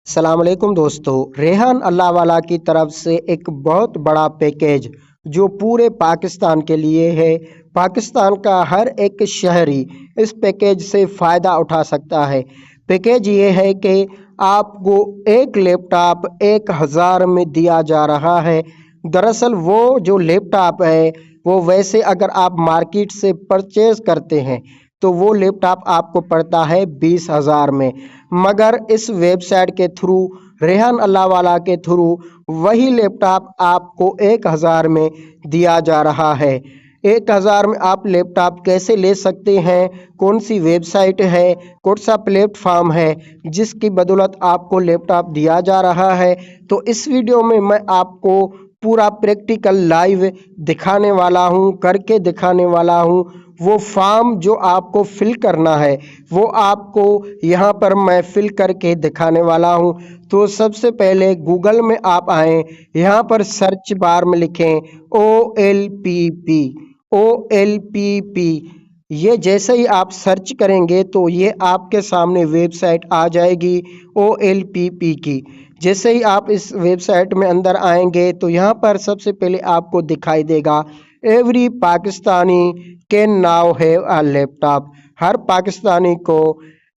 अस्सलाम वालेकुम दोस्तों, रेहान अल्लाह वाला की तरफ से एक बहुत बड़ा पैकेज जो पूरे पाकिस्तान के लिए है। पाकिस्तान का हर एक शहरी इस पैकेज से फ़ायदा उठा सकता है। पैकेज ये है कि आपको एक लैपटॉप 1000 में दिया जा रहा है। दरअसल वो जो लैपटॉप है वो वैसे अगर आप मार्केट से परचेज़ करते हैं तो वो लैपटॉप आपको पड़ता है 20,000 में, मगर इस वेबसाइट के थ्रू रेहान अल्लाह वाला के थ्रू वही लैपटॉप आपको 1000 में दिया जा रहा है। 1000 में आप लैपटॉप कैसे ले सकते हैं, कौन सी वेबसाइट है, कौन सा प्लेटफॉर्म है जिसकी बदौलत आपको लैपटॉप दिया जा रहा है, तो इस वीडियो में मैं आपको पूरा प्रैक्टिकल लाइव दिखाने वाला हूं, करके दिखाने वाला हूं। वो फॉर्म जो आपको फिल करना है वो आपको यहाँ पर मैं फिल करके दिखाने वाला हूँ। तो सबसे पहले गूगल में आप आएँ, यहाँ पर सर्च बार में लिखें OLPP। ये जैसे ही आप सर्च करेंगे तो ये आपके सामने वेबसाइट आ जाएगी OLPP की। जैसे ही आप इस वेबसाइट में अंदर आएंगे तो यहाँ पर सबसे पहले आपको दिखाई देगा every Pakistani can now have a laptop. हर पाकिस्तानी को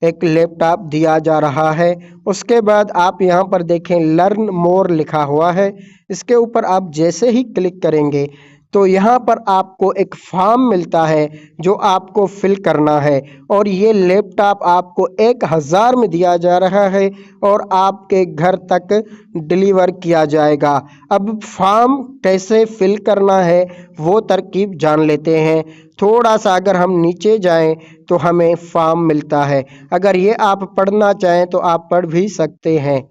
एक लैपटॉप दिया जा रहा है। उसके बाद आप यहाँ पर देखें लर्न मोर लिखा हुआ है, इसके ऊपर आप जैसे ही क्लिक करेंगे तो यहाँ पर आपको एक फॉर्म मिलता है जो आपको फिल करना है, और ये लैपटॉप आपको 1000 में दिया जा रहा है और आपके घर तक डिलीवर किया जाएगा। अब फॉर्म कैसे फिल करना है वो तरकीब जान लेते हैं। थोड़ा सा अगर हम नीचे जाएं तो हमें फॉर्म मिलता है, अगर ये आप पढ़ना चाहें तो आप पढ़ भी सकते हैं।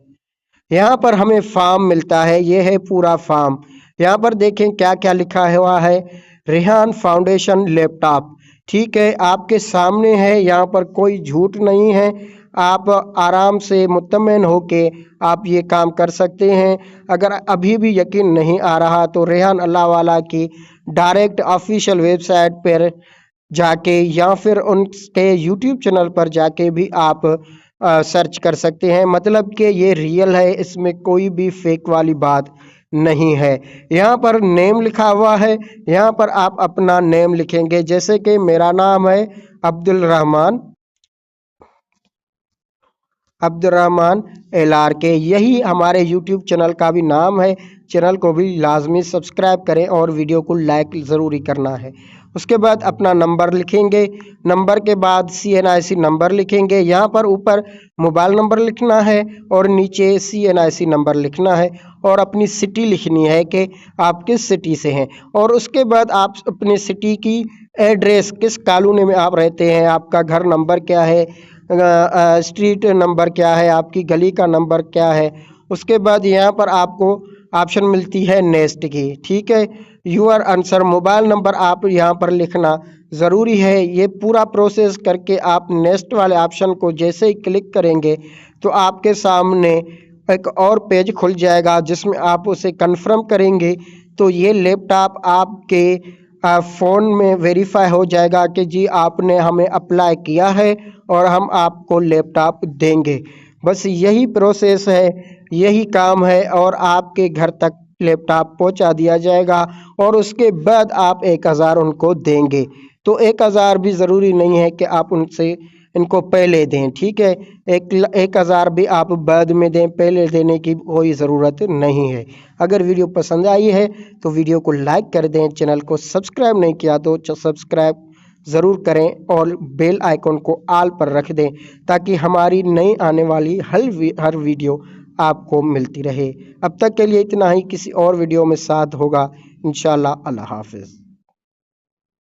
यहाँ पर हमें फॉर्म मिलता है, ये है पूरा फॉर्म। यहाँ पर देखें क्या क्या लिखा हुआ है, रेहान फाउंडेशन लैपटॉप। ठीक है, आपके सामने है, यहाँ पर कोई झूठ नहीं है। आप आराम से मुत्तमईन होके आप ये काम कर सकते हैं। अगर अभी भी यकीन नहीं आ रहा तो रेहान अल्लाह वाला की डायरेक्ट ऑफिशियल वेबसाइट पर जाके या फिर उनके यूट्यूब चैनल पर जाके भी आप सर्च कर सकते हैं। मतलब कि ये रियल है, इसमें कोई भी फेक वाली बात नहीं है। यहाँ पर नेम लिखा हुआ है, यहाँ पर आप अपना नेम लिखेंगे। जैसे कि मेरा नाम है अब्दुल रहमान LRK, यही हमारे YouTube चैनल का भी नाम है। चैनल को भी लाजमी सब्सक्राइब करें और वीडियो को लाइक ज़रूरी करना है। उसके बाद अपना नंबर लिखेंगे, नंबर के बाद CNIC नंबर लिखेंगे। यहाँ पर ऊपर मोबाइल नंबर लिखना है और नीचे CNIC नंबर लिखना है, और अपनी सिटी लिखनी है कि आप किस सिटी से हैं। और उसके बाद आप अपनी सिटी की एड्रेस, किस कॉलोनी में आप रहते हैं, आपका घर नंबर क्या है, स्ट्रीट नंबर क्या है, आपकी गली का नंबर क्या है। उसके बाद यहाँ पर आपको ऑप्शन मिलती है नेक्स्ट की। ठीक है, यूर आंसर मोबाइल नंबर आप यहाँ पर लिखना ज़रूरी है। ये पूरा प्रोसेस करके आप नेक्स्ट वाले ऑप्शन को जैसे ही क्लिक करेंगे तो आपके सामने एक और पेज खुल जाएगा जिसमें आप उसे कंफर्म करेंगे तो ये लैपटॉप आपके फ़ोन में वेरीफाई हो जाएगा कि जी आपने हमें अप्लाई किया है और हम आपको लैपटॉप देंगे। बस यही प्रोसेस है, यही काम है, और आपके घर तक लैपटॉप पहुंचा दिया जाएगा और उसके बाद आप 1000 उनको देंगे। तो 1000 भी ज़रूरी नहीं है कि आप उनसे इनको पहले दें। ठीक है, 1000 भी आप बाद में दें, पहले देने की कोई ज़रूरत नहीं है। अगर वीडियो पसंद आई है तो वीडियो को लाइक कर दें, चैनल को सब्सक्राइब नहीं किया तो सब्सक्राइब ज़रूर करें और बेल आइकन को ऑल पर रख दें ताकि हमारी नई आने वाली हर वीडियो आपको मिलती रहे। अब तक के लिए इतना ही, किसी और वीडियो में साथ होगा इंशाल्लाह। अल्लाह हाफिज़।